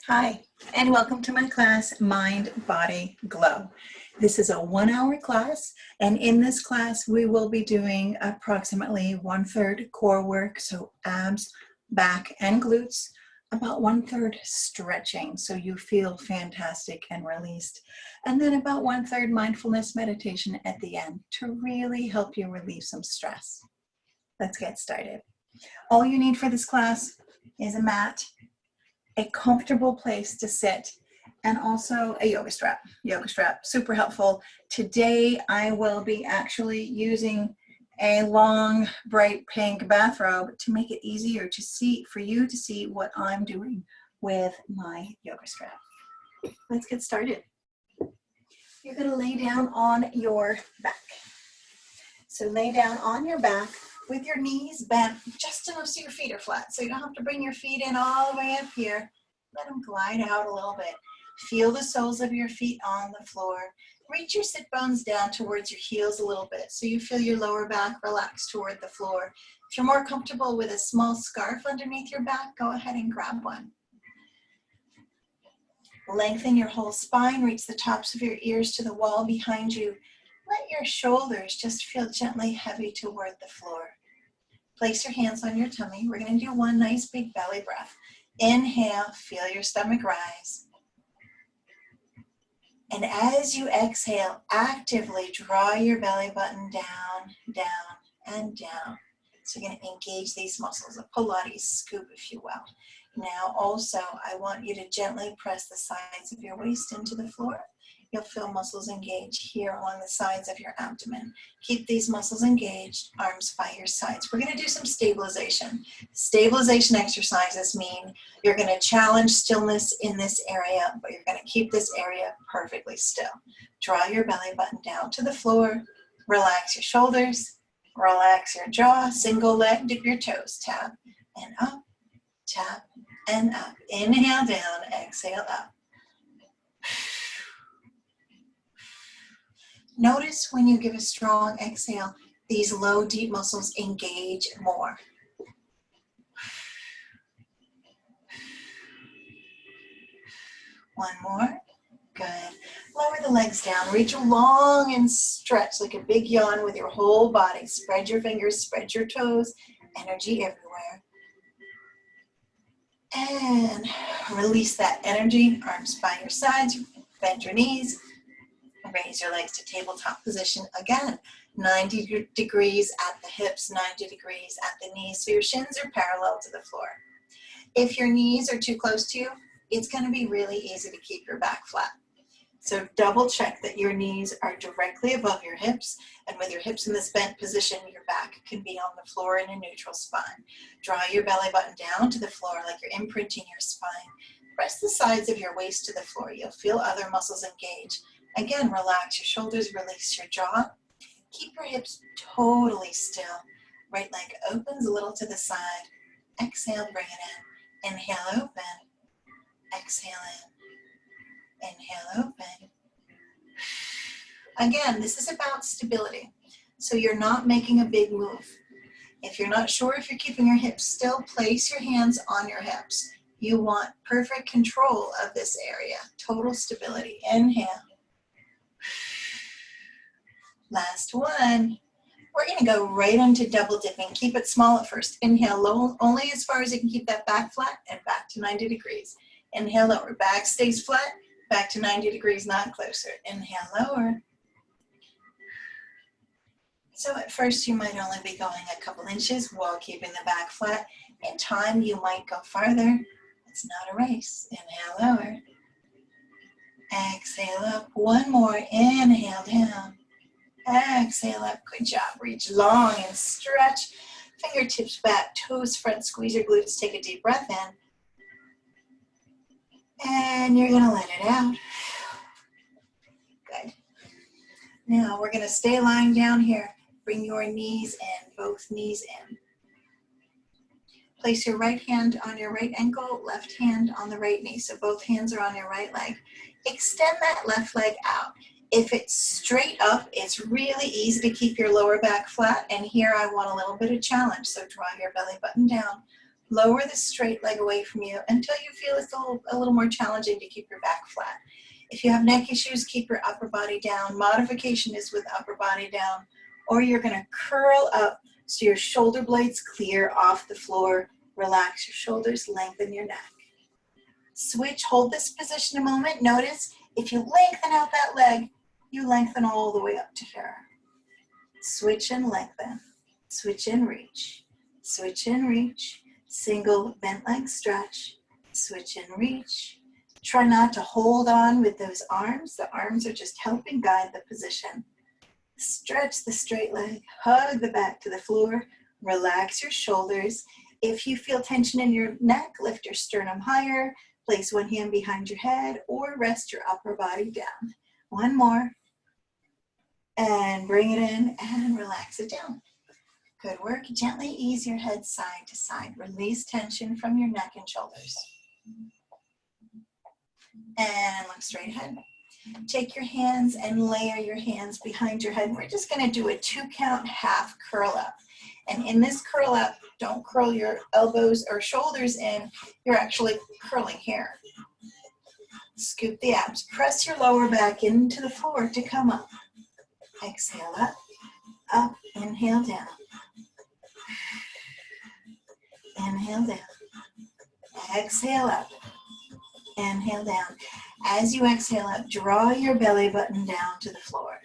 Hi, and welcome to my class, Mind, Body, Glow. This is a 1-hour class, and in this class, we will be doing approximately 1/3 core work, so abs, back, and glutes, about 1/3 stretching, so you feel fantastic and released, and then about 1/3 mindfulness meditation at the end to really help you relieve some stress. Let's get started. All you need for this class is a mat, a comfortable place to sit, and also a yoga strap. Yoga strap, super helpful. Today, I will be actually using a long, bright pink bathrobe to make it easier to see, for you to see what I'm doing with my yoga strap. Let's get started. You're gonna lay down on your back. So lay down on your back with your knees bent just enough so your feet are flat. So you don't have to bring your feet in all the way up here. Let them glide out a little bit. Feel the soles of your feet on the floor. Reach your sit bones down towards your heels a little bit so you feel your lower back relax toward the floor. If you're more comfortable with a small scarf underneath your back, go ahead and grab one. Lengthen your whole spine. Reach the tops of your ears to the wall behind you. Let your shoulders just feel gently heavy toward the floor. Place your hands on your tummy. We're going to do one nice big belly breath. Inhale, feel your stomach rise. And as you exhale, actively draw your belly button down, down, and down. So you're going to engage these muscles, a Pilates scoop, if you will. Now also, I want you to gently press the sides of your waist into the floor. You'll feel muscles engaged here along the sides of your abdomen. Keep these muscles engaged, arms by your sides. We're going to do some stabilization. Stabilization exercises mean you're going to challenge stillness in this area, but you're going to keep this area perfectly still. Draw your belly button down to the floor. Relax your shoulders. Relax your jaw. Single leg, dip your toes. Tap and up, tap and up. Inhale down, exhale up. Notice when you give a strong exhale, these low, deep muscles engage more. One more. Good. Lower the legs down. Reach long and stretch like a big yawn with your whole body. Spread your fingers, spread your toes. Energy everywhere. And release that energy. Arms by your sides. Bend your knees. Raise your legs to tabletop position again. 90 degrees at the hips, 90 degrees at the knees, so your shins are parallel to the floor. If your knees are too close to you, it's going to be really easy to keep your back flat. So double check that your knees are directly above your hips, and with your hips in this bent position, your back can be on the floor in a neutral spine. Draw your belly button down to the floor like you're imprinting your spine. Press the sides of your waist to the floor. You'll feel other muscles engage. Again, relax your shoulders, release your jaw. Keep your hips totally still. Right leg opens a little to the side. Exhale, bring it in. Inhale, open. Exhale in. Inhale, open. Again, this is about stability. So you're not making a big move. If you're not sure if you're keeping your hips still, place your hands on your hips. You want perfect control of this area. Total stability. Inhale. Last one. We're going to go right into double dipping. Keep it small at first. Inhale low, only as far as you can keep that back flat and back to 90 degrees. Inhale lower, back stays flat, back to 90 degrees, not closer. Inhale lower. So at first you might only be going a couple inches while keeping the back flat. In time you might go farther. It's not a race. Inhale lower. Exhale up. One more. Inhale down. Exhale up. Good job. Reach long and stretch. Fingertips back, toes front. Squeeze your glutes. Take a deep breath in. And you're going to let it out. Good. Now we're going to stay lying down here. Bring your knees in, both knees in. Place your right hand on your right ankle, left hand on the right knee. So both hands are on your right leg. Extend that left leg out. If it's straight up, it's really easy to keep your lower back flat. And here I want a little bit of challenge. So draw your belly button down. Lower the straight leg away from you until you feel it's a little more challenging to keep your back flat. If you have neck issues, keep your upper body down. Modification is with upper body down, or you're gonna curl up so your shoulder blades clear off the floor. Relax your shoulders, lengthen your neck. Switch, hold this position a moment. Notice if you lengthen out that leg, you lengthen all the way up to here. Switch and lengthen. Switch and reach. Switch and reach. Single bent leg stretch. Switch and reach. Try not to hold on with those arms. The arms are just helping guide the position. Stretch the straight leg. Hug the back to the floor. Relax your shoulders. If you feel tension in your neck, lift your sternum higher. Place one hand behind your head or rest your upper body down. One more. And bring it in and relax it down. Good work. Gently ease your head side to side. Release tension from your neck and shoulders. And look straight ahead. Take your hands and layer your hands behind your head. We're just going to do a 2-count half curl up. And in this curl up, don't curl your elbows or shoulders in. You're actually curling here. Scoop the abs. Press your lower back into the floor to come up. Exhale up, up, inhale down. Inhale down. Exhale up. Inhale down. As you exhale up, draw your belly button down to the floor.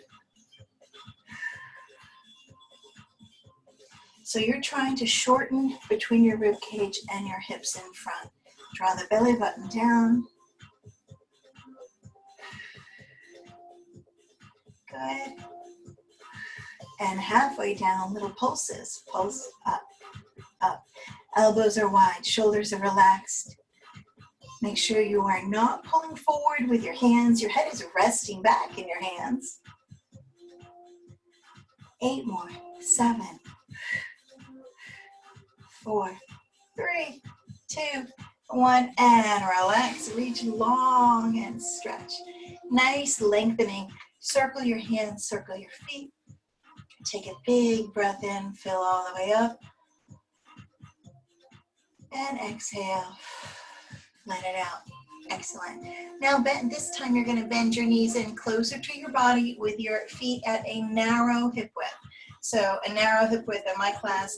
So you're trying to shorten between your rib cage and your hips in front. Draw the belly button down. Good. And halfway down, little pulses. Pulse up, up. Elbows are wide, shoulders are relaxed. Make sure you are not pulling forward with your hands. Your head is resting back in your hands. 8 more. 7, 4, 3, 2, 1, and relax. Reach long and stretch. Nice lengthening. Circle your hands, circle your feet. Take a big breath in, fill all the way up. And exhale. Let it out. Excellent. Now this time you're going to bend your knees in closer to your body with your feet at a narrow hip width. So a narrow hip width in my class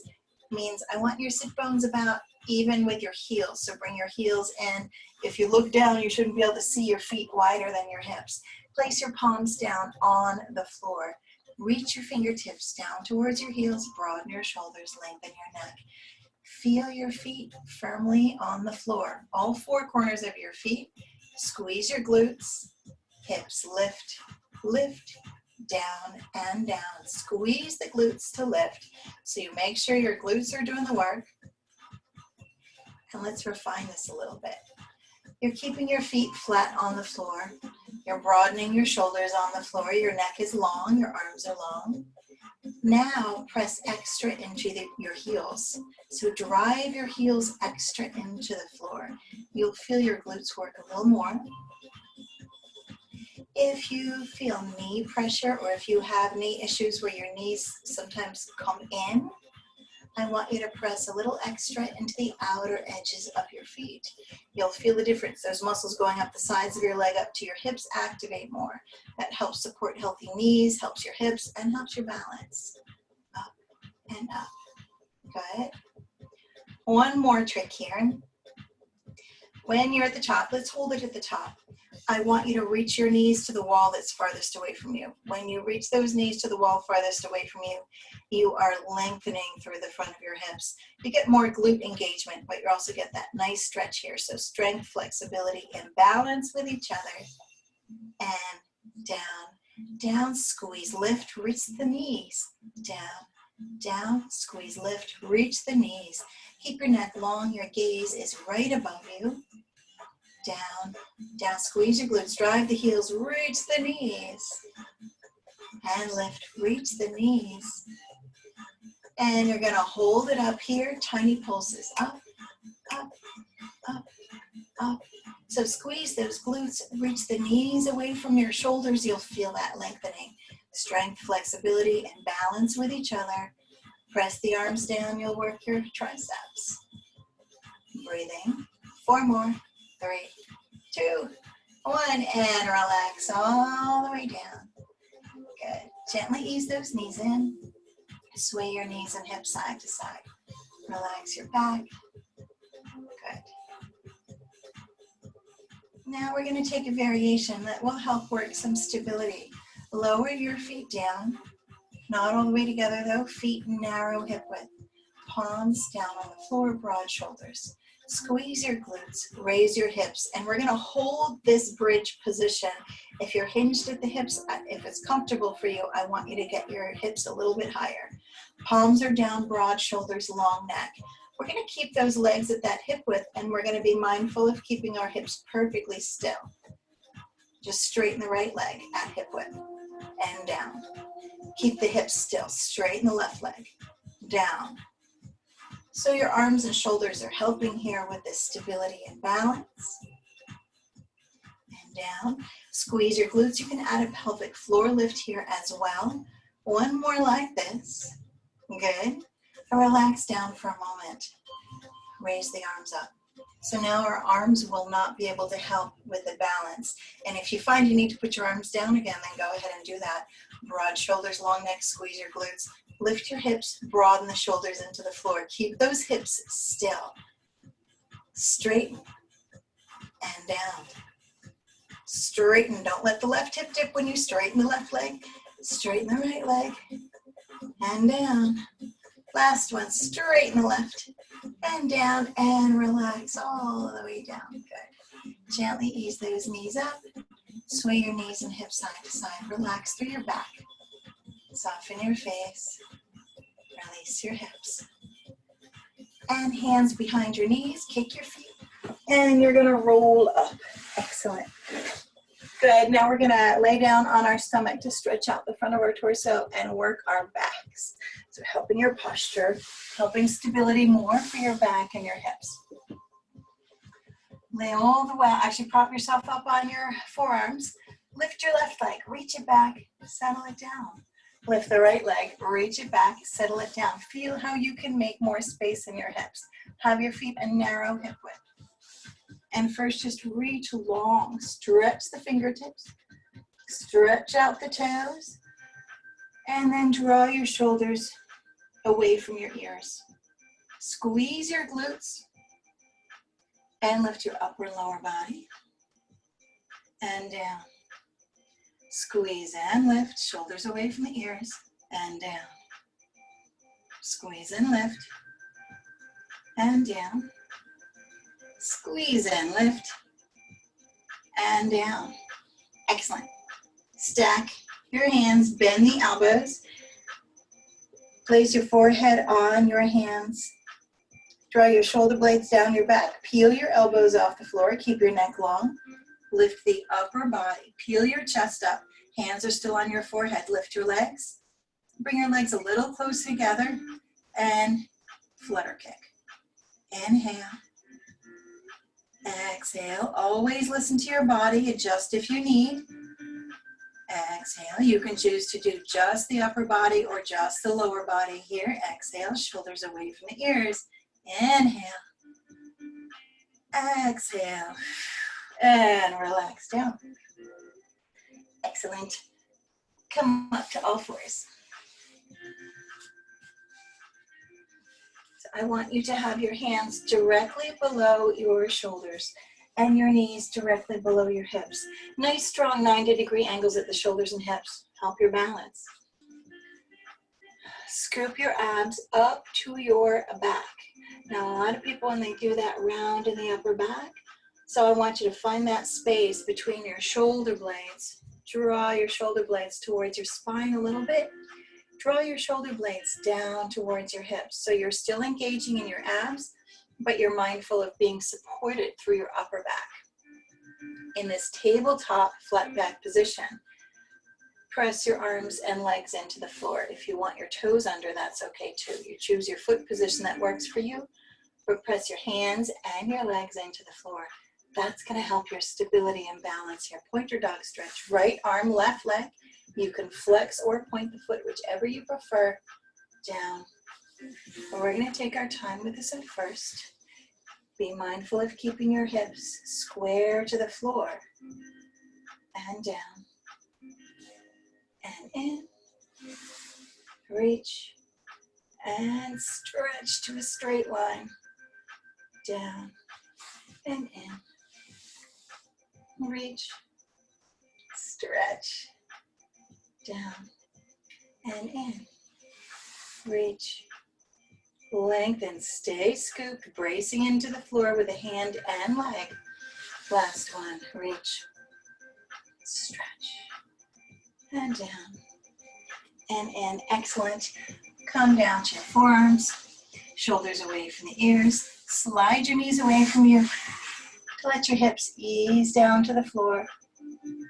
means I want your sit bones about even with your heels. So bring your heels in. If you look down, you shouldn't be able to see your feet wider than your hips. Place your palms down on the floor. Reach your fingertips down towards your heels. Broaden your shoulders, lengthen your neck. Feel your feet firmly on the floor. All 4 corners of your feet. Squeeze your glutes. Hips lift, lift, down and down. Squeeze the glutes to lift. So you make sure your glutes are doing the work. And let's refine this a little bit. You're keeping your feet flat on the floor. You're broadening your shoulders on the floor. Your neck is long, your arms are long. Now press extra into your heels. So drive your heels extra into the floor. You'll feel your glutes work a little more. If you feel knee pressure or if you have knee issues where your knees sometimes come in, I want you to press a little extra into the outer edges of your feet. You'll feel the difference. Those muscles going up the sides of your leg up to your hips activate more. That helps support healthy knees, helps your hips, and helps your balance. Up and up. Good. One more trick here. When you're at the top, let's hold it at the top. I want you to reach your knees to the wall that's farthest away from you. When you reach those knees to the wall farthest away from you, you are lengthening through the front of your hips. You get more glute engagement, but you also get that nice stretch here. So strength, flexibility, and balance with each other. And down, down, squeeze, lift, reach the knees. Down, down, squeeze, lift, reach the knees. Keep your neck long, your gaze is right above you. Down, down, squeeze your glutes, drive the heels, reach the knees. And lift, reach the knees. And you're gonna hold it up here, tiny pulses, up, up, up, up. So squeeze those glutes, reach the knees away from your shoulders, you'll feel that lengthening. Strength, flexibility, and balance with each other. Press the arms down, you'll work your triceps. breathing. 4 more. 3, 2, 1, and relax all the way down. Good. Gently ease those knees in. Sway your knees and hips side to side. Relax your back. Good. Now we're going to take a variation that will help work some stability. Lower your feet down. Not all the way together though. Feet narrow hip width. Palms down on the floor, broad shoulders. Squeeze your glutes, raise your hips, and we're going to hold this bridge position. If you're hinged at the hips, if it's comfortable for you, I want you to get your hips a little bit higher. Palms are down, broad shoulders, long neck. We're going to keep those legs at that hip width, and we're going to be mindful of keeping our hips perfectly still. Just straighten the right leg at hip width and down. Keep the hips still. Straighten the left leg. Down. So your arms and shoulders are helping here with this stability and balance. And down. Squeeze your glutes. You can add a pelvic floor lift here as well. One more like this. Good. And relax down for a moment. Raise the arms up. So now our arms will not be able to help with the balance. And if you find you need to put your arms down again, then go ahead and do that. Broad shoulders, long neck, squeeze your glutes. Lift your hips, broaden the shoulders into the floor. Keep those hips still. Straighten and down. Straighten. Don't let the left hip dip when you straighten the left leg. Straighten the right leg and down. Last one, straighten the left and down and relax all the way down. Good. Gently ease those knees up. Sway your knees and hips side to side. Relax through your back. Soften your face. Release your hips. And hands behind your knees. Kick your feet. And you're going to roll up. Excellent. Good. Now we're going to lay down on our stomach to stretch out the front of our torso and work our backs. So helping your posture, helping stability more for your back and your hips. Lay all the way, actually prop yourself up on your forearms. Lift your left leg, reach it back, settle it down. Lift the right leg, reach it back, settle it down. Feel how you can make more space in your hips. Have your feet a narrow hip width. And first just reach long, stretch the fingertips, stretch out the toes, and then draw your shoulders away from your ears. Squeeze your glutes and lift your upper and lower body and down. Squeeze and lift, shoulders away from the ears and down. Squeeze and lift and down. Squeeze and lift and down. Excellent. Stack your hands, bend the elbows. Place your forehead on your hands. Draw your shoulder blades down your back. Peel your elbows off the floor. Keep your neck long. Lift the upper body. Peel your chest up. Hands are still on your forehead. Lift your legs. Bring your legs a little closer together and flutter kick. Inhale. Exhale. Always listen to your body. Adjust if you need. Exhale. You can choose to do just the upper body or just the lower body here. Exhale. Shoulders away from the ears. Inhale. Exhale. And relax down. Excellent. Come up to all fours. So I want you to have your hands directly below your shoulders and your knees directly below your hips. Nice strong 90-degree angles at the shoulders and hips. Help your balance. Scoop your abs up to your back. Now a lot of people, when they do that, round in the upper back. So I want you to find that space between your shoulder blades. Draw your shoulder blades towards your spine a little bit. Draw your shoulder blades down towards your hips. So you're still engaging in your abs, but you're mindful of being supported through your upper back. In this tabletop flat back position, press your arms and legs into the floor. If you want your toes under, that's okay too. You choose your foot position that works for you, or press your hands and your legs into the floor. That's going to help your stability and balance here. Pointer dog stretch. Right arm, left leg. You can flex or point the foot, whichever you prefer, down. But we're going to take our time with this at first. Be mindful of keeping your hips square to the floor and down and in. Reach and stretch to a straight line. Down and in. Reach, stretch, down and in. Reach, lengthen, stay scooped, bracing into the floor with a hand and leg. Last one, reach, stretch, and down and in. Excellent. Come down to your forearms, shoulders away from the ears. Slide your knees away from you to let your hips ease down to the floor.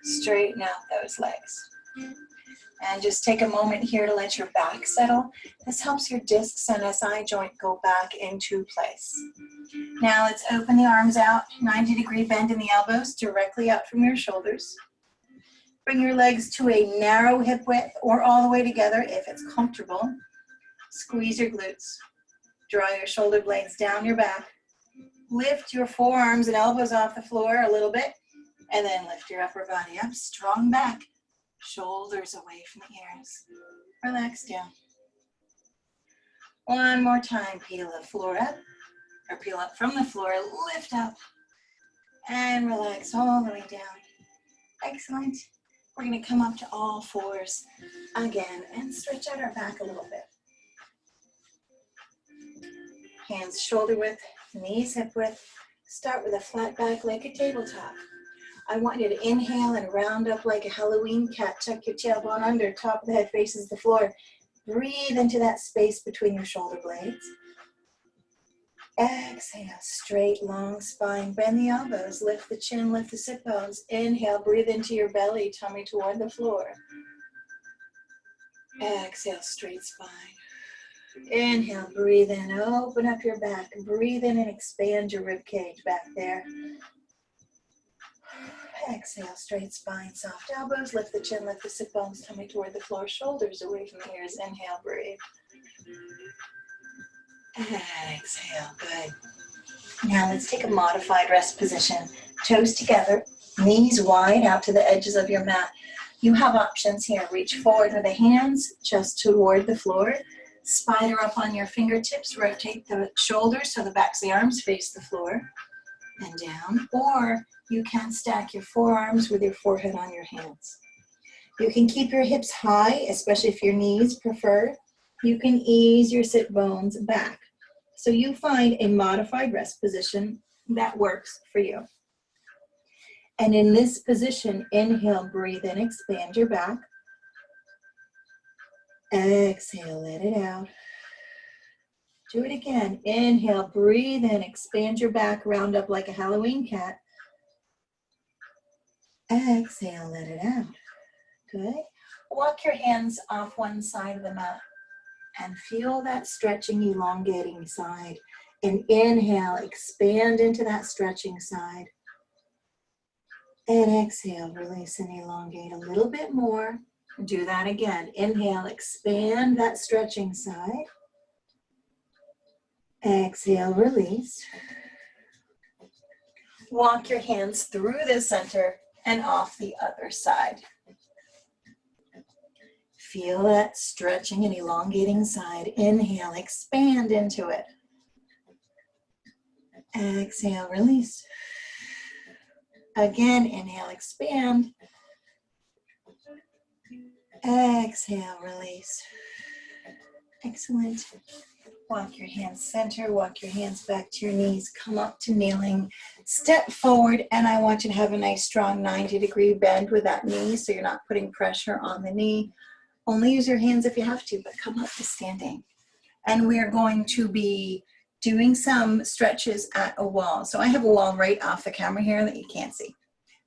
Straighten out those legs. And just take a moment here to let your back settle. This helps your discs and SI joint go back into place. Now let's open the arms out, 90-degree bend in the elbows, directly out from your shoulders. Bring your legs to a narrow hip width or all the way together if it's comfortable. Squeeze your glutes. Draw your shoulder blades down your back. Lift your forearms and elbows off the floor a little bit, and then lift your upper body up, strong back. Shoulders away from the ears. Relax down. One more time, peel the floor up, or peel up from the floor, lift up, and relax all the way down. Excellent. We're going to come up to all fours again and stretch out our back a little bit. Hands shoulder width, knees hip width. Start with a flat back like a tabletop. I want you to inhale and round up like a Halloween cat. Tuck your tailbone under, top of the head faces the floor. Breathe into that space between your shoulder blades. Exhale, straight, long spine. Bend the elbows, lift the chin, lift the sit bones. Inhale, breathe into your belly, tummy toward the floor. Exhale, straight spine. Inhale, breathe in, open up your back. Breathe in and expand your rib cage back there. Exhale, straight spine, soft elbows, lift the chin, lift the sit bones, tummy toward the floor, shoulders away from the ears. Inhale, breathe. Exhale, good. Now let's take a modified rest position. Toes together, knees wide out to the edges of your mat. You have options here. Reach forward with the hands just toward the floor. Spider up on your fingertips. Rotate the shoulders so the backs of the arms face the floor and down. Or you can stack your forearms with your forehead on your hands. You can keep your hips high, especially if your knees prefer. You can ease your sit bones back. So you find a modified rest position that works for you. And in this position, inhale, breathe in, expand your back. Exhale, let it out. Do it again. Inhale, breathe in, expand your back, round up like a Halloween cat. Exhale, let it out. Good. Walk your hands off one side of the mat and feel that stretching, elongating side. And inhale, expand into that stretching side. And exhale, release and elongate a little bit more. Do that again. Inhale, expand that stretching side. Exhale, release. Walk your hands through the center and off the other side. Feel that stretching and elongating side. Inhale, expand into it. Exhale, release. Again, inhale, expand. Exhale, release. Excellent. Walk your hands center, walk your hands back to your knees, come up to kneeling, step forward, and I want you to have a nice strong 90-degree bend with that knee so you're not putting pressure on the knee. Only use your hands if you have to, but come up to standing. And we're going to be doing some stretches at a wall. So I have a wall right off the camera here that you can't see.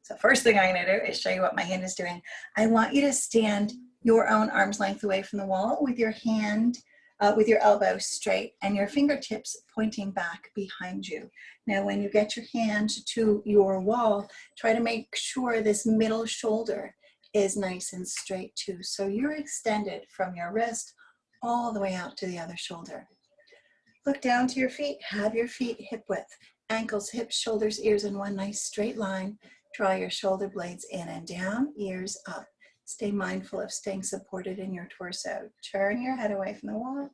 So first thing I'm going to do is show you what my hand is doing. I want you to stand your own arm's length away from the wall with your hand, with your elbow straight and your fingertips pointing back behind you. Now, when you get your hand to your wall, try to make sure this middle shoulder is nice and straight too. So you're extended from your wrist all the way out to the other shoulder. Look down to your feet, have your feet hip width. Ankles, hips, shoulders, ears in one nice straight line. Draw your shoulder blades in and down, ears up. Stay mindful of staying supported in your torso. Turn your head away from the wall.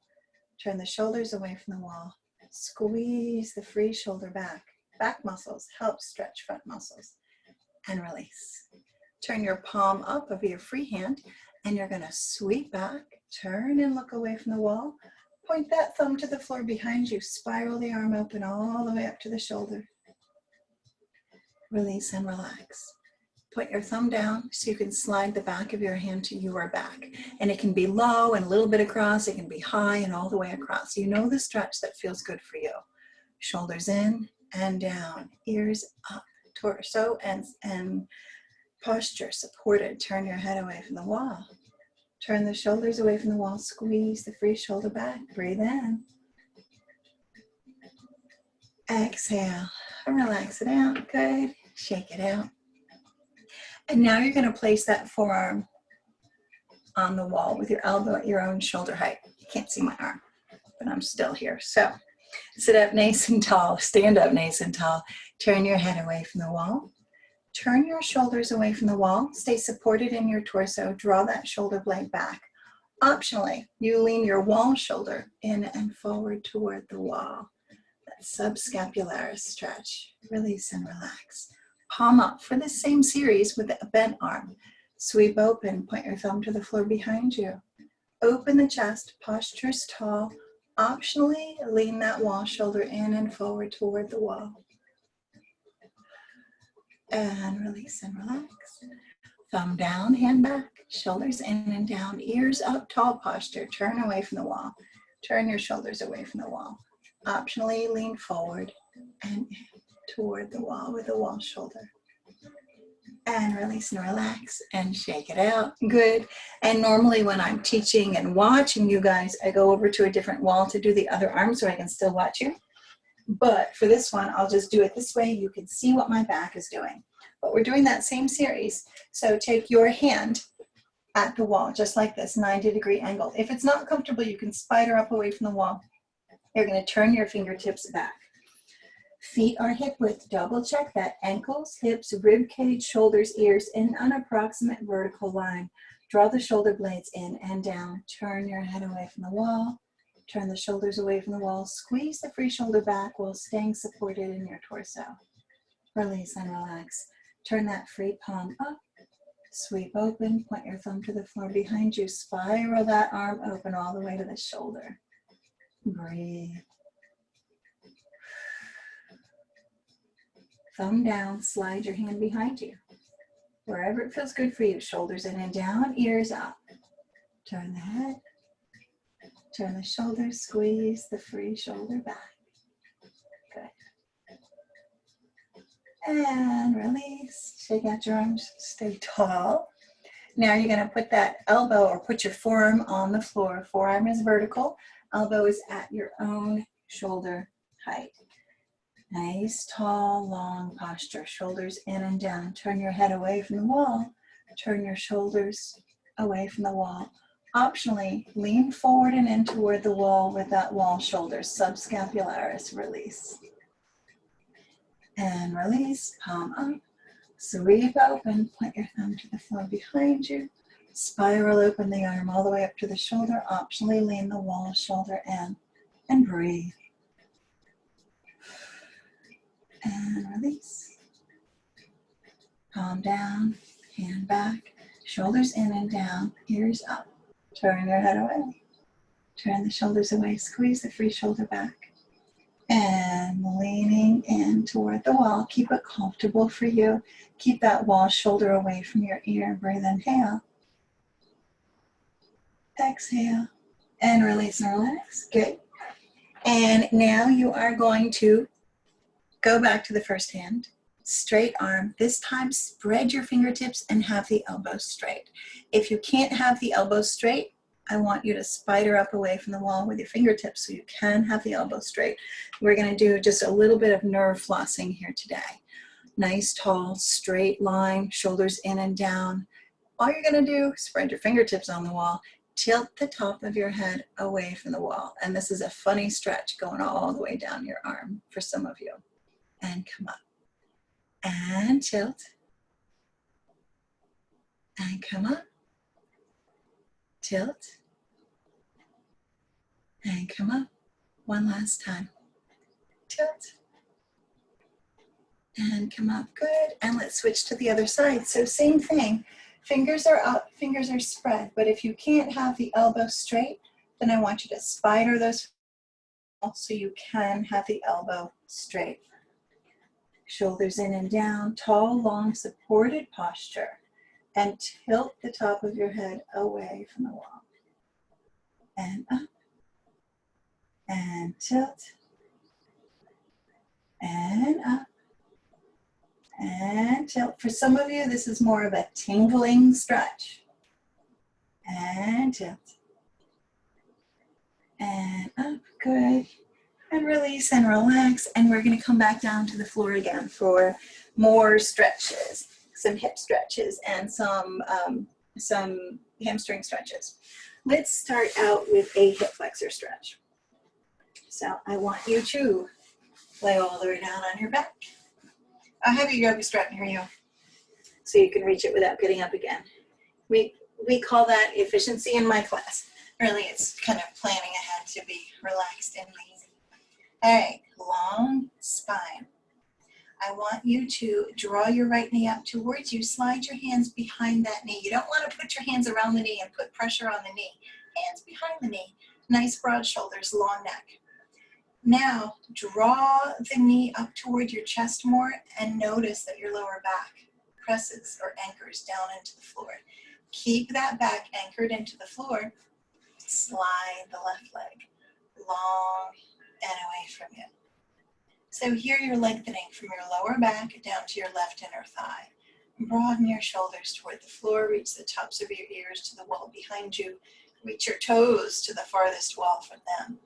Turn the shoulders away from the wall. Squeeze the free shoulder back. Back muscles help stretch front muscles. And release. Turn your palm up over your free hand, and you're going to sweep back. Turn and look away from the wall. Point that thumb to the floor behind you. Spiral the arm open all the way up to the shoulder. Release and relax. Put your thumb down so you can slide the back of your hand to your back. And it can be low and a little bit across. It can be high and all the way across. You know the stretch that feels good for you. Shoulders in and down. Ears up. Torso and posture supported. Turn your head away from the wall. Turn the shoulders away from the wall. Squeeze the free shoulder back. Breathe in. Exhale. Relax it out. Good. Shake it out. And now you're going to place that forearm on the wall with your elbow at your own shoulder height. You can't see my arm, but I'm still here. So sit up nice and tall. Stand up nice and tall. Turn your head away from the wall. Turn your shoulders away from the wall. Stay supported in your torso. Draw that shoulder blade back. Optionally, you lean your wall shoulder in and forward toward the wall. That subscapularis stretch. Release and relax. Palm up for the same series with a bent arm. Sweep open. Point your thumb to the floor behind you. Open the chest. Posture's tall. Optionally, lean that wall shoulder in and forward toward the wall. And release and relax. Thumb down, hand back, shoulders in and down, ears up, tall posture. Turn away from the wall. Turn your shoulders away from the wall. Optionally, lean forward and toward the wall with the wall shoulder. And release and relax and shake it out. Good. And normally when I'm teaching and watching you guys, I go over to a different wall to do the other arm so I can still watch you. But for this one, I'll just do it this way. You can see what my back is doing. But we're doing that same series. So take your hand at the wall, just like this, 90-degree angle. If it's not comfortable, you can spider up away from the wall. You're going to turn your fingertips back. Feet are hip width. Double check that. Ankles, hips, rib cage, shoulders, ears in an approximate vertical line. Draw the shoulder blades in and down. Turn your head away from the wall. Turn the shoulders away from the wall. Squeeze the free shoulder back while staying supported in your torso. Release and relax. Turn that free palm up. Sweep open. Point your thumb to the floor behind you. Spiral that arm open all the way to the shoulder. Breathe. Thumb down. Slide your hand behind you. Wherever it feels good for you. Shoulders in and down. Ears up. Turn the head. Turn the shoulders, squeeze the free shoulder back. Good. And release. Shake out your arms. Stay tall. Now you're going to put that elbow or put your forearm on the floor. Forearm is vertical. Elbow is at your own shoulder height. Nice, tall, long posture. Shoulders in and down. Turn your head away from the wall. Turn your shoulders away from the wall. Optionally, lean forward and in toward the wall with that wall shoulder, subscapularis, release. And release, palm up, sweep open, point your thumb to the floor behind you, spiral open the arm all the way up to the shoulder, optionally lean the wall shoulder in, and breathe. And release. Palm down, hand back, shoulders in and down, ears up. Turn your head away. Turn the shoulders away. Squeeze the free shoulder back. And leaning in toward the wall. Keep it comfortable for you. Keep that wall shoulder away from your ear. Breathe, inhale. Exhale. And release and relax. Good. And now you are going to go back to the first hand. Straight arm. This time spread your fingertips and have the elbows straight. If you can't have the elbows straight, I want you to spider up away from the wall with your fingertips so you can have the elbows straight. We're going to do just a little bit of nerve flossing here today. Nice, tall, straight line, shoulders in and down. All you're going to do, spread your fingertips on the wall, tilt the top of your head away from the wall. And this is a funny stretch going all the way down your arm for some of you. and come up. And tilt. And come up. Tilt. And come up. One last time. Tilt. And come up. Good. And let's switch to the other side. So same thing. Fingers are up, fingers are spread. But if you can't have the elbow straight, then I want you to spider those so you can have the elbow straight. Shoulders in and down, tall, long, supported posture. And tilt the top of your head away from the wall. And up. And tilt. And up. And tilt. For some of you, this is more of a tingling stretch. And tilt. And up, good. And release and relax. And we're gonna come back down to the floor again for more stretches, some hip stretches and some hamstring stretches. Let's start out with a hip flexor stretch. So I want you to lay all the way down on your back. I'll have your yoga strap near you so you can reach it without getting up again. We call that efficiency in my class. Really, it's kind of planning ahead to be relaxed and lazy. All right, long spine. I want you to draw your right knee up towards you. Slide your hands behind that knee. You don't want to put your hands around the knee and put pressure on the knee. Hands behind the knee. Nice broad shoulders, long neck. Now, draw the knee up toward your chest more and notice that your lower back presses or anchors down into the floor. Keep that back anchored into the floor. Slide the left leg long and away from you. So here you're lengthening from your lower back down to your left inner thigh. Broaden your shoulders toward the floor. Reach the tops of your ears to the wall behind you. Reach your toes to the farthest wall from them.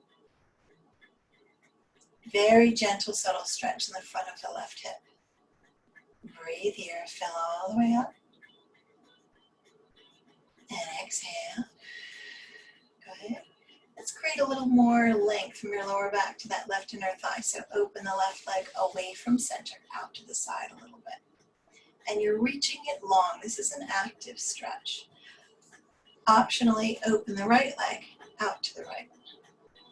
Very gentle, subtle stretch in the front of the left hip. Breathe here, fill all the way up. And exhale. Good. Let's create a little more length from your lower back to that left inner thigh. So open the left leg away from center, out to the side a little bit. And you're reaching it long. This is an active stretch. Optionally, open the right leg out to the right.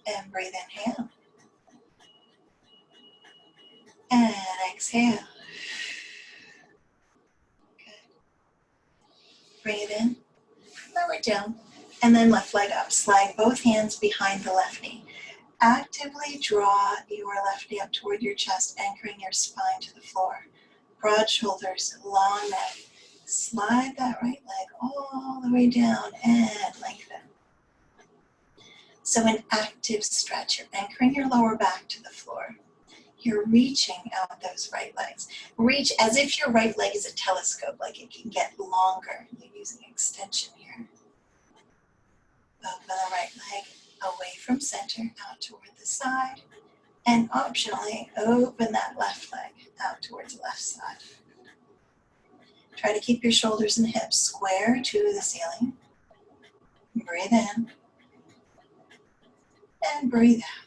And breathe, inhale. And exhale. Good. Bring it in, lower it down, and then left leg up. Slide both hands behind the left knee. Actively draw your left knee up toward your chest, anchoring your spine to the floor. Broad shoulders, long neck. Slide that right leg all the way down and lengthen. So an active stretch. You're anchoring your lower back to the floor. You're reaching out those right legs. Reach as if your right leg is a telescope, like it can get longer. You're using extension here. Open the right leg away from center, out toward the side. And optionally, open that left leg out towards the left side. Try to keep your shoulders and hips square to the ceiling. Breathe in. And breathe out.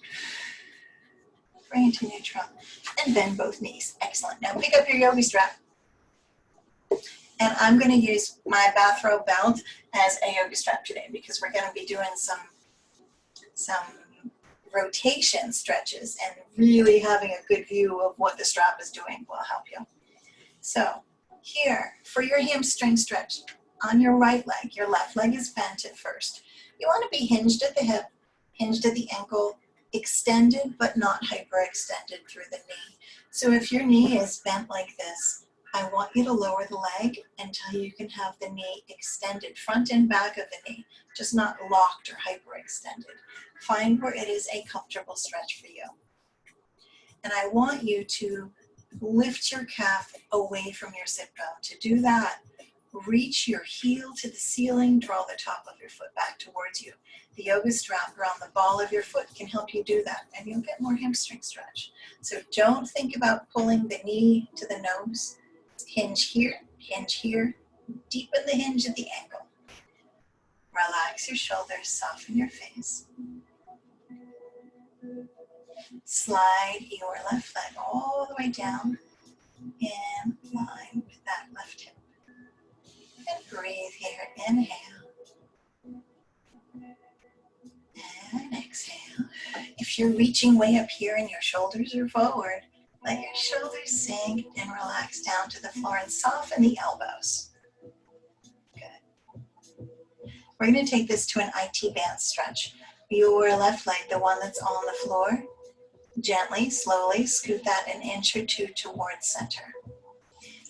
Bring it to neutral and bend both knees. Excellent. Now pick up your yoga strap. And I'm going to use my bathrobe belt as a yoga strap today because we're going to be doing some rotation stretches, and really having a good view of what the strap is doing will help you. So here, for your hamstring stretch, on your right leg, your left leg is bent at first. You want to be hinged at the hip, hinged at the ankle, extended but not hyperextended through the knee. So if your knee is bent like this, I want you to lower the leg until you can have the knee extended, front and back of the knee, just not locked or hyperextended. Find where it is a comfortable stretch for you. And I want you to lift your calf away from your sit bone. To do that, reach your heel to the ceiling, draw the top of your foot back towards you. The yoga strap around the ball of your foot can help you do that, and you'll get more hamstring stretch. So don't think about pulling the knee to the nose. Hinge here, deepen the hinge at the ankle. Relax your shoulders, soften your face. Slide your left leg all the way down in line with that left hip. And breathe here. Inhale. And exhale. If you're reaching way up here and your shoulders are forward, let your shoulders sink and relax down to the floor and soften the elbows. Good. We're going to take this to an IT band stretch. Your left leg, the one that's on the floor, gently, slowly scoot that an inch or two towards center.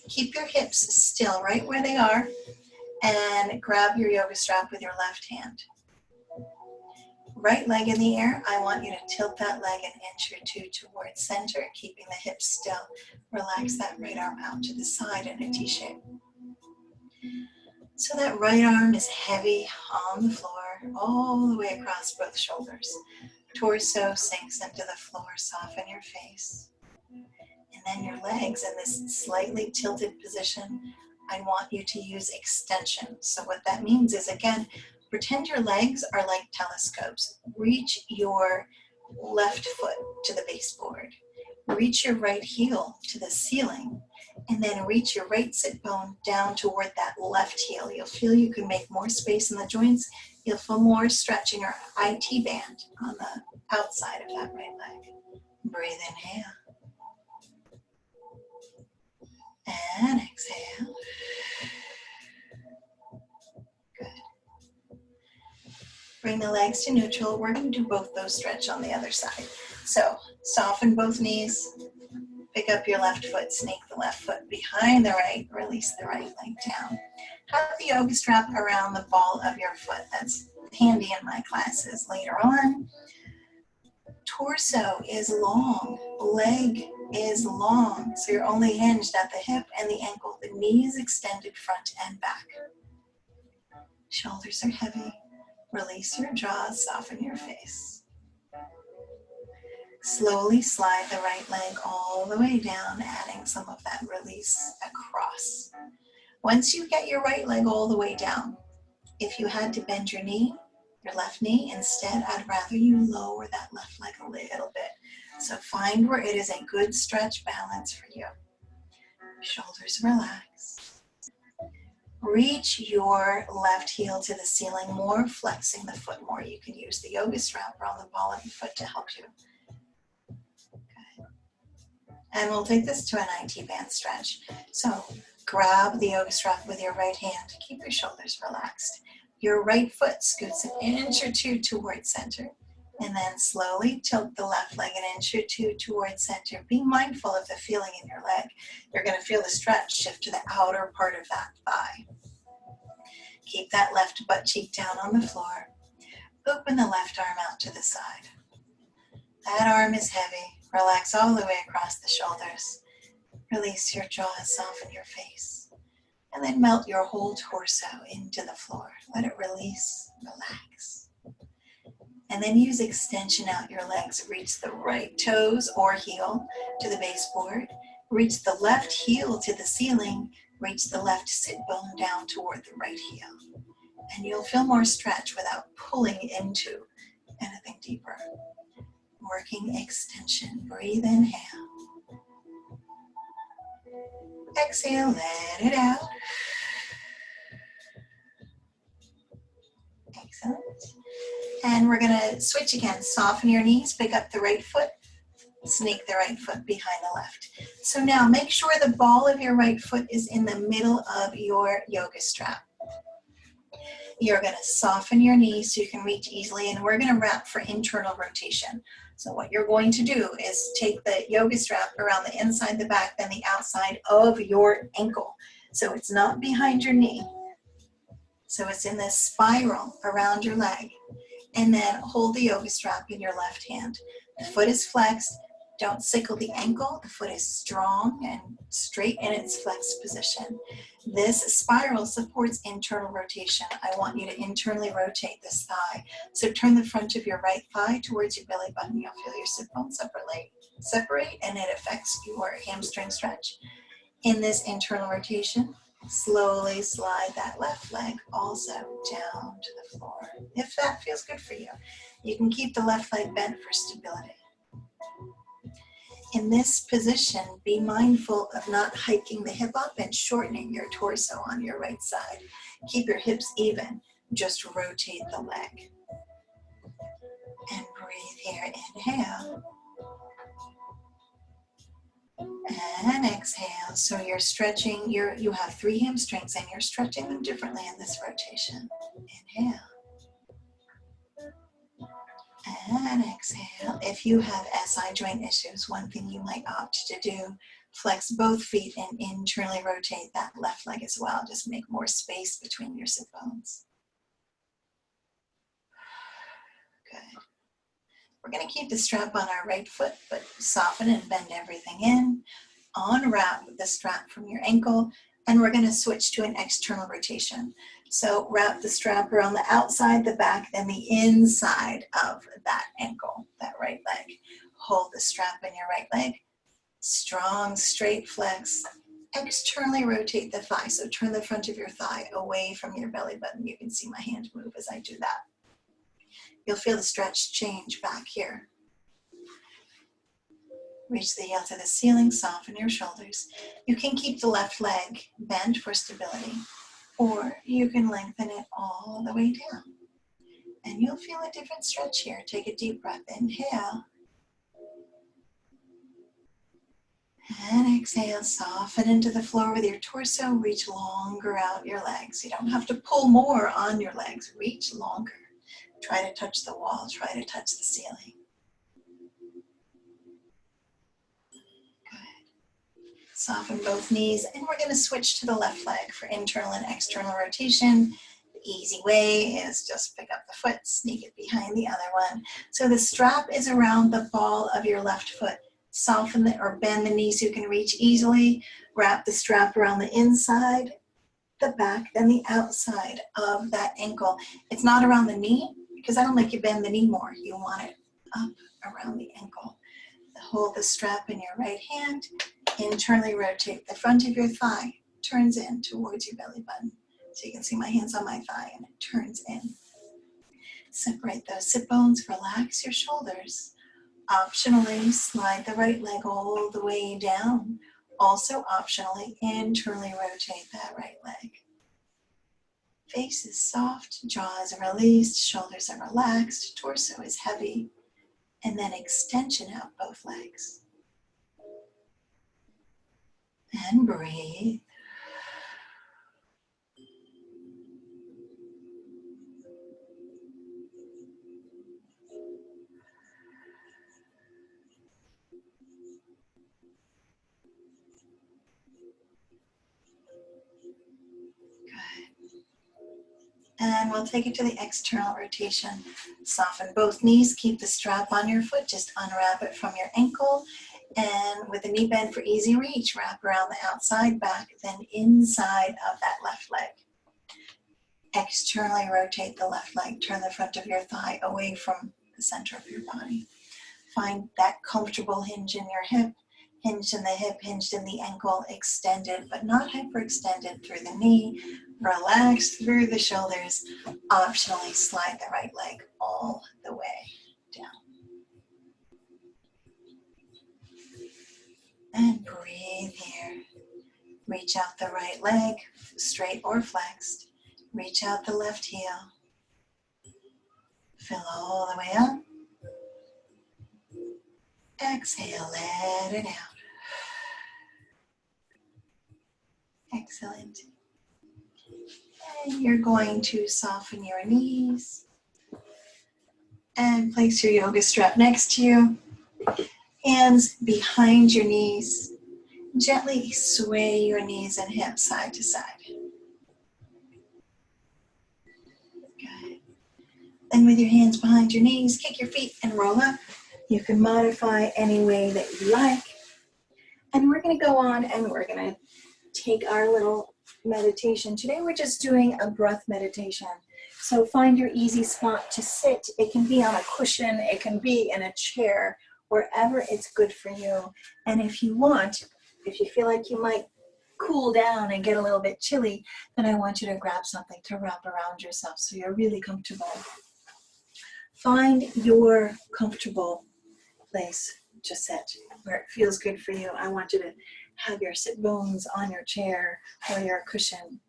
Keep your hips still right where they are and grab your yoga strap with your left hand. Right leg in the air, I want you to tilt that leg an inch or two towards center, keeping the hips still. Relax that right arm out to the side in a T shape. So that right arm is heavy on the floor, all the way across both shoulders. Torso sinks into the floor, soften your face. And then your legs in this slightly tilted position, I want you to use extension. So what that means is, again, pretend your legs are like telescopes. Reach your left foot to the baseboard. Reach your right heel to the ceiling. And then reach your right sit bone down toward that left heel. You'll feel you can make more space in the joints. You'll feel more stretch in your IT band on the outside of that right leg. Breathe, inhale. And exhale. Good. Bring the legs to neutral. We're going to do both those stretch on the other side. So soften both knees. Pick up your left foot, snake the left foot behind the right, release the right leg down. Have the yoga strap around the ball of your foot. That's handy in my classes later on. Torso is long, leg is long, so you're only hinged at the hip and the ankle. The knee is extended front and back. Shoulders are heavy. Release your jaws, soften your face. Slowly slide the right leg all the way down, adding some of that release across. Once you get your right leg all the way down, if you had to bend your knee, your left knee, instead, I'd rather you lower that left leg a little bit. So find where it is a good stretch balance for you. Shoulders relax. Reach your left heel to the ceiling more, flexing the foot more. You can use the yoga strap around the ball of your foot to help you. And we'll take this to an IT band stretch. So grab the yoga strap with your right hand. Keep your shoulders relaxed. Your right foot scoots an inch or two towards center. And then slowly tilt the left leg an inch or two towards center. Be mindful of the feeling in your leg. You're going to feel the stretch shift to the outer part of that thigh. Keep that left butt cheek down on the floor. Open the left arm out to the side. That arm is heavy. Relax all the way across the shoulders. Release your jaws, soften your face. And then melt your whole torso into the floor. Let it release, relax. And then use extension out your legs. Reach the right toes or heel to the baseboard. Reach the left heel to the ceiling. Reach the left sit bone down toward the right heel. And you'll feel more stretch without pulling into anything deeper. Working extension. Breathe, inhale. Exhale, let it out. Excellent. And we're going to switch again. Soften your knees, pick up the right foot, snake the right foot behind the left. So now make sure the ball of your right foot is in the middle of your yoga strap. You're going to soften your knees so you can reach easily, and we're going to wrap for internal rotation. So what you're going to do is take the yoga strap around the inside, the back, then the outside of your ankle. So it's not behind your knee. So it's in this spiral around your leg. And then hold the yoga strap in your left hand. The foot is flexed. Don't sickle the ankle. The foot is strong and straight in its flexed position. This spiral supports internal rotation. I want you to internally rotate this thigh. So turn the front of your right thigh towards your belly button. You'll feel your sit bones separate, and it affects your hamstring stretch. In this internal rotation, slowly slide that left leg also down to the floor. If that feels good for you, you can keep the left leg bent for stability. In this position, be mindful of not hiking the hip up and shortening your torso on your right side. Keep your hips even, just rotate the leg. And breathe here, inhale. And exhale. So you're stretching, you have 3 hamstrings and you're stretching them differently in this rotation. Inhale. And exhale. If you have SI joint issues, one thing you might opt to do, flex both feet and internally rotate that left leg as well. Just make more space between your sit bones. Good. We're going to keep the strap on our right foot, but soften and bend everything in. Unwrap the strap from your ankle, and we're going to switch to an external rotation. So wrap the strap around the outside, the back, then the inside of that ankle, that right leg. Hold the strap in your right leg. Strong, straight flex. Externally rotate the thigh. So turn the front of your thigh away from your belly button. You can see my hand move as I do that. You'll feel the stretch change back here. Reach the heel to the ceiling, soften your shoulders. You can keep the left leg bent for stability, or you can lengthen it all the way down. And you'll feel a different stretch here. Take a deep breath. Inhale. And exhale. Soften into the floor with your torso. Reach longer out your legs. You don't have to pull more on your legs. Reach longer. Try to touch the wall. Try to touch the ceiling. Soften both knees, and we're going to switch to the left leg for internal and external rotation. The easy way is just pick up the foot, sneak it behind the other one. So the strap is around the ball of your left foot. Soften or bend the knee so you can reach easily. Wrap the strap around the inside, the back, then the outside of that ankle. It's not around the knee because I don't like you bend the knee more. You want it up around the ankle. Hold the strap in your right hand. Internally rotate the front of your thigh, turns in towards your belly button. So you can see my hands on my thigh and it turns in. Separate those sit bones, relax your shoulders. Optionally, slide the right leg all the way down. Also optionally, internally rotate that right leg. Face is soft, jaw is released, shoulders are relaxed, torso is heavy. And then extension out both legs. And breathe. Good. And we'll take it to the external rotation. Soften both knees, keep the strap on your foot, just unwrap it from your ankle. And with a knee bend for easy reach, wrap around the outside, back, then inside of that left leg. Externally rotate the left leg. Turn the front of your thigh away from the center of your body. Find that comfortable hinge in your hip, hinged in the hip, hinged in the ankle, extended, but not hyperextended through the knee. Relax through the shoulders. Optionally slide the right leg all the way down. And breathe here. Reach out the right leg, straight or flexed. Reach out the left heel. Fill all the way up. Exhale, let it out. Excellent. And you're going to soften your knees and place your yoga strap next to you. Hands behind your knees. Gently sway your knees and hips side to side. Good. Then with your hands behind your knees, kick your feet and roll up. You can modify any way that you like. And we're going to go on and we're going to take our little meditation. Today we're just doing a breath meditation. So find your easy spot to sit. It can be on a cushion, it can be in a chair, wherever it's good for you. And if you want, if you feel like you might cool down and get a little bit chilly, then I want you to grab something to wrap around yourself so you're really comfortable. Find your comfortable place Just sit where it feels good for you. I want you to have your sit bones on your chair or your cushion.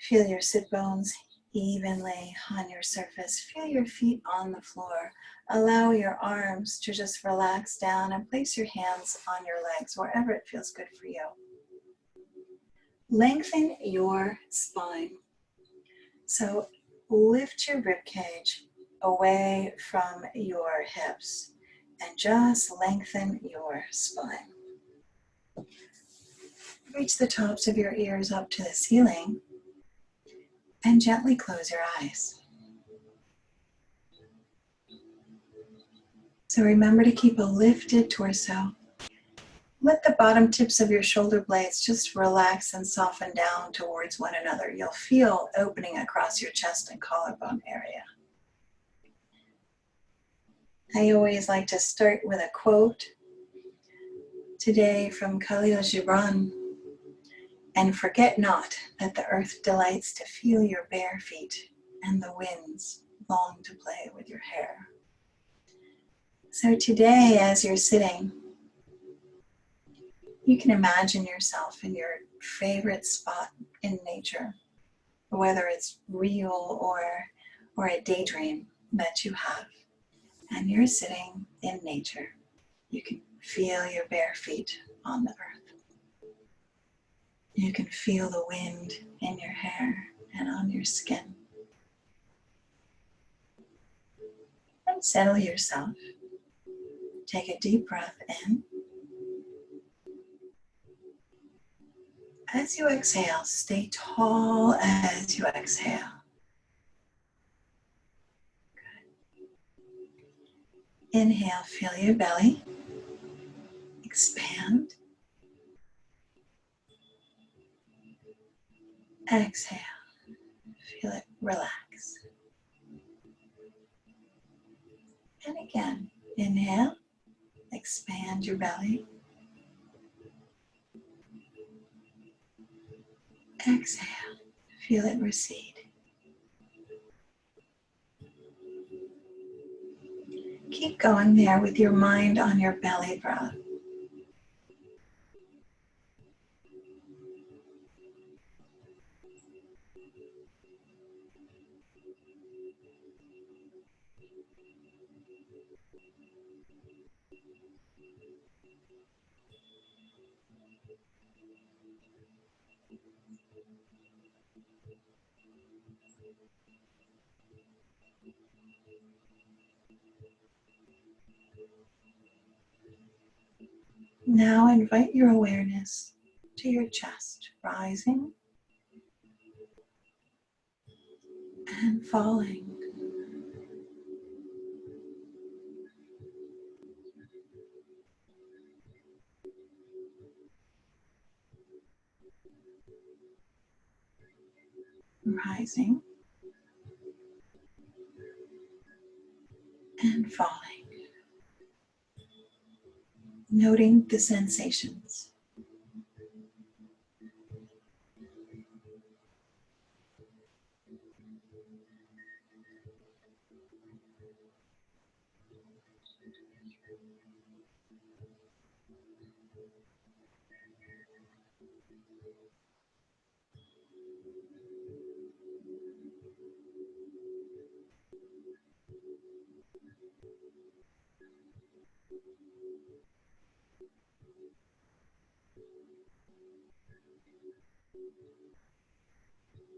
Feel your sit bones evenly on your surface. Feel your feet on the floor. Allow your arms to just relax down and place your hands on your legs wherever it feels good for you. Lengthen your spine. So lift your rib cage away from your hips and just lengthen your spine. Reach the tops of your ears up to the ceiling and gently close your eyes. So remember to keep a lifted torso. Let the bottom tips of your shoulder blades just relax and soften down towards one another. You'll feel opening across your chest and collarbone area. I always like to start with a quote today from Khalil Gibran. And forget not that the earth delights to feel your bare feet, and the winds long to play with your hair. So today, as you're sitting, you can imagine yourself in your favorite spot in nature, whether it's real or a daydream that you have. And you're sitting in nature. You can feel your bare feet on the earth. You can feel the wind in your hair and on your skin. And settle yourself. Take a deep breath in. As you exhale, stay tall as you exhale. Good. Inhale, feel your belly expand. Exhale, feel it relax. And again, inhale, expand your belly. Exhale, feel it recede. Keep going there with your mind on your belly breath. Now invite your awareness to your chest, rising and falling. Rising and falling. Noting the sensations.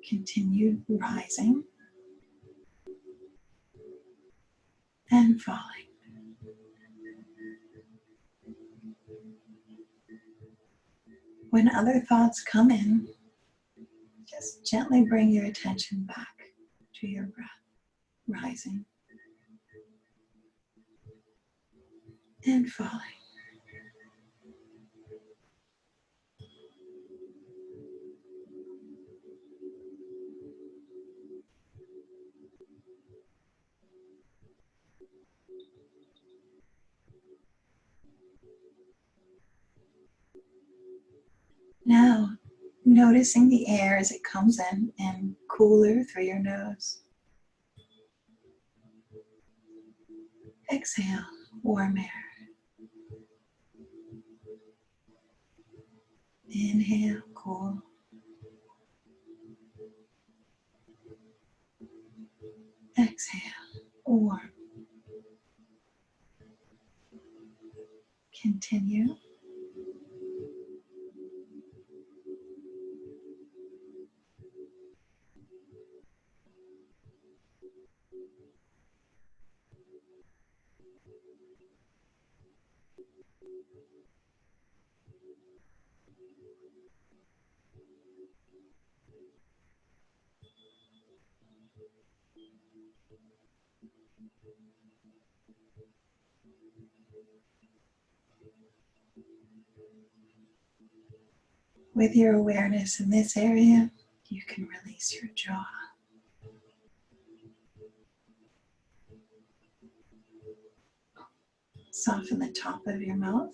Continue rising and falling. When other thoughts come in, just gently bring your attention back to your breath, rising and falling. Now, noticing the air as it comes in and cooler through your nose. Exhale, warm air. Inhale, cool. Exhale, warm. Continue. With your awareness in this area, you can release your jaw. Soften the top of your mouth.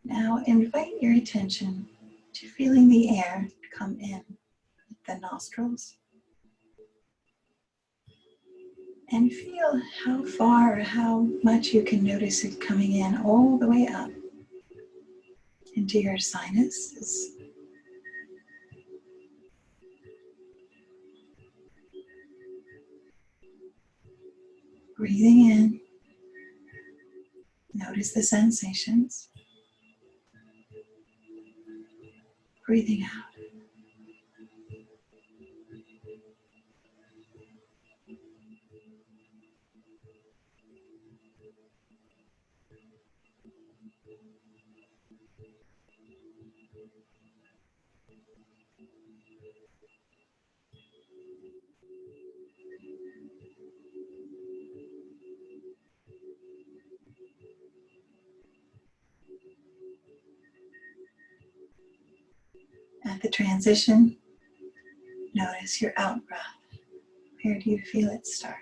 Now invite your attention to feeling the air come in the nostrils. And feel how far, how much you can notice it coming in all the way up into your sinuses. Breathing in, notice the sensations. Breathing out. At the transition, notice your out breath. Where do you feel it start?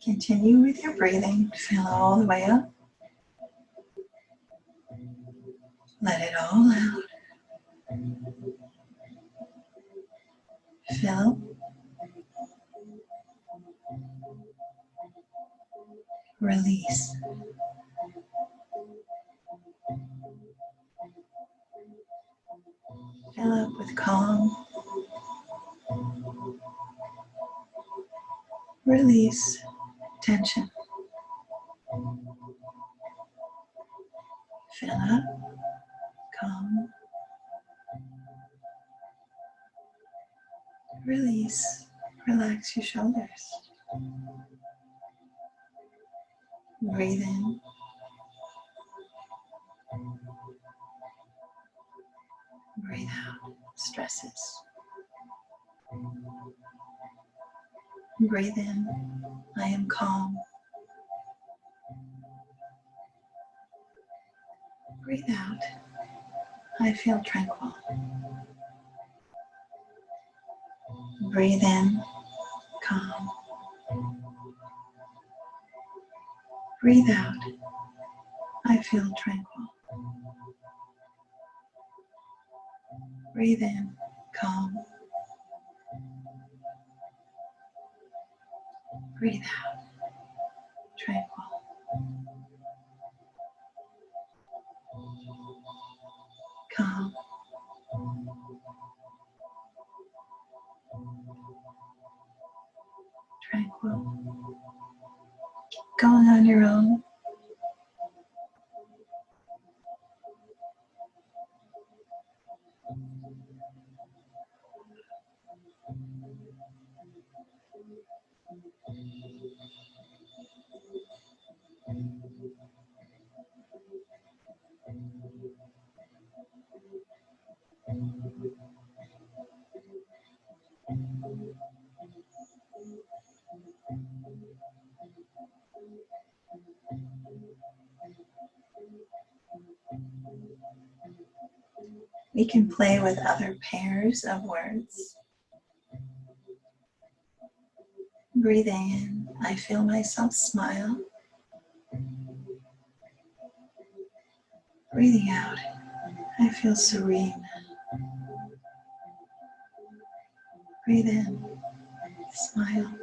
Continue with your breathing. Fill all the way up. Let it all out. Fill. Release. Fill up with calm. Release tension. Fill up, calm. Release. Relax your shoulders. Breathe in. Breathe out stresses. Breathe in. I am calm. Breathe out. I feel tranquil. Breathe in. Calm. Breathe out. I feel tranquil. Breathe in. Calm. Breathe out. Tranquil. Calm. Tranquil. going on your own. We can play with other pairs of words. Breathing in, I feel myself smile. Breathing out, I feel serene. Breathe in, smile.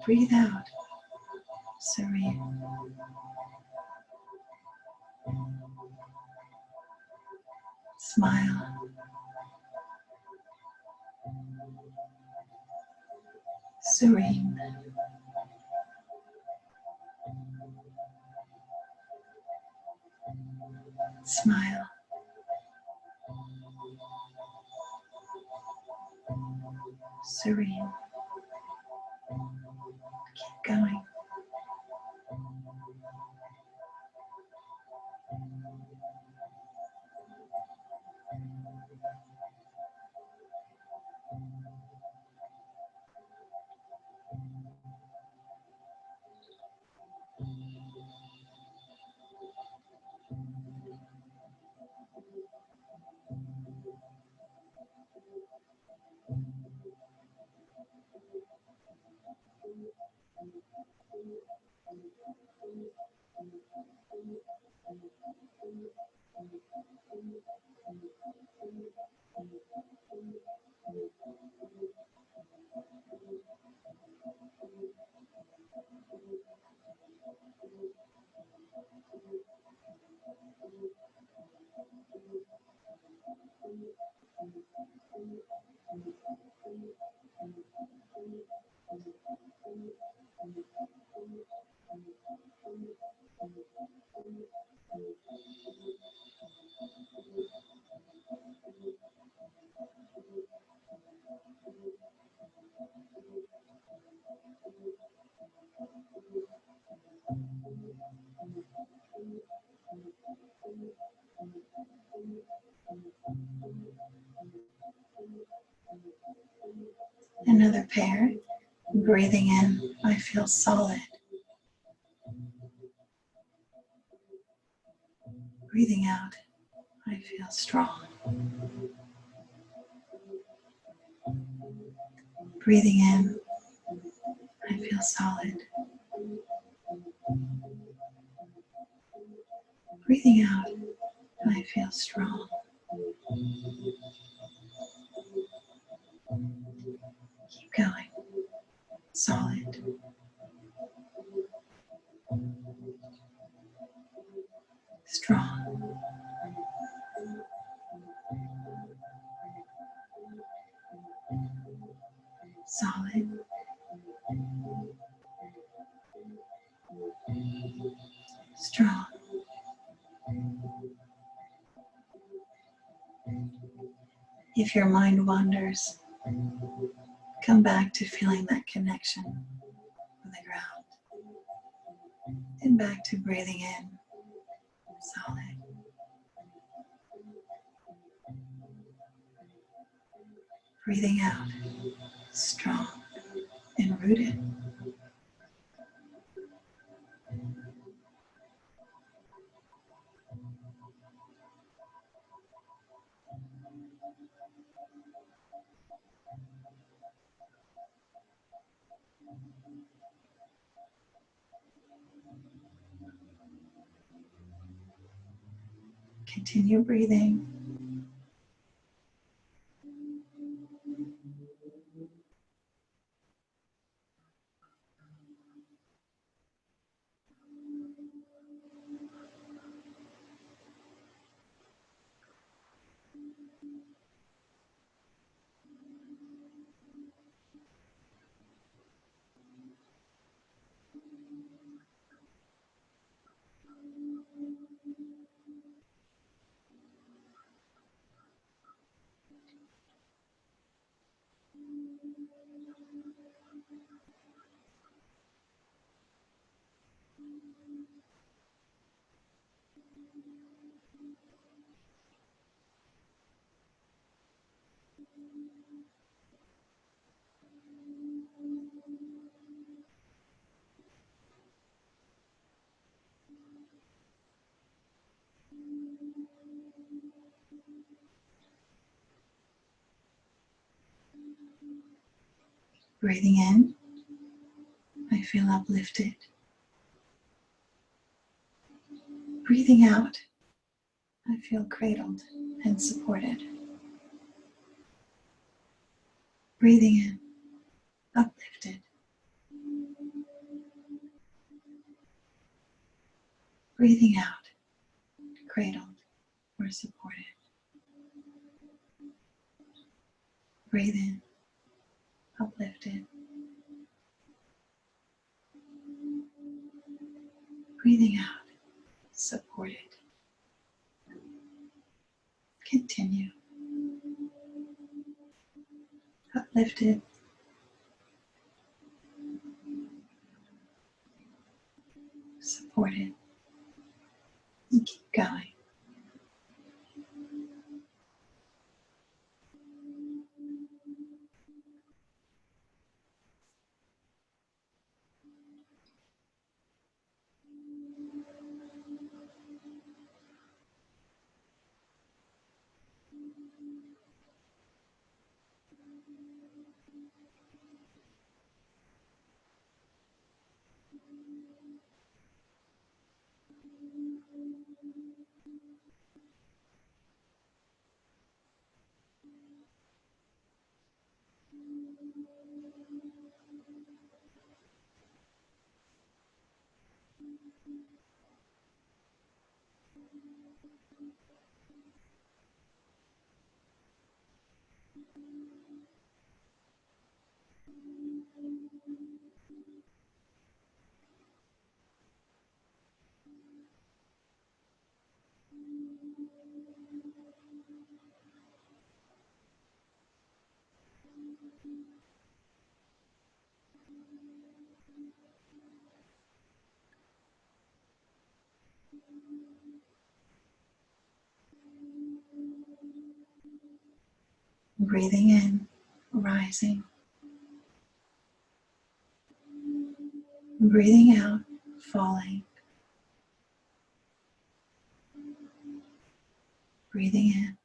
Breathe out, serene. Smile. Serene. Smile. Serene. Keep going. Another pair. Breathing in, I feel solid. Breathing out, I feel strong. Breathing in, I feel solid. Breathing out, I feel strong. Keep going. Solid. Strong. Solid. Strong. If your mind wanders, come back to feeling that connection with the ground. And back to breathing in, solid. Breathing out, strong and rooted. Continue breathing. Breathing in, I feel uplifted. Breathing out, I feel cradled and supported. Breathing in, uplifted. Breathing out, cradled or supported. Breathe in, uplifted. Breathing out, supported. Continue. Uplifted. Supported. And keep going. Breathing in, rising. Breathing out, falling. Breathing in.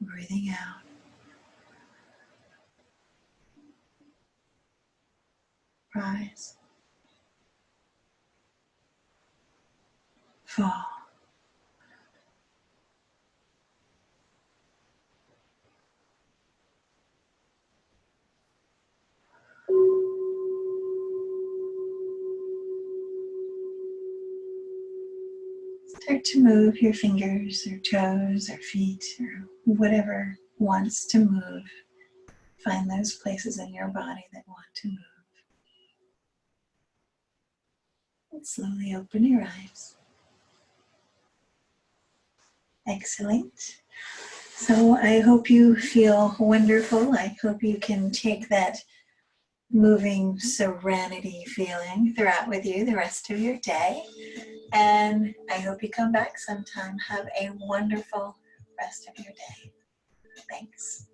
Breathing out. Rise. Fall. Start to move your fingers or toes or feet or whatever wants to move. Find those places in your body that want to move. And slowly open your eyes. Excellent. So I hope you feel wonderful. I hope you can take that moving serenity feeling throughout with you the rest of your day. And I hope you come back sometime. Have a wonderful rest of your day. Thanks.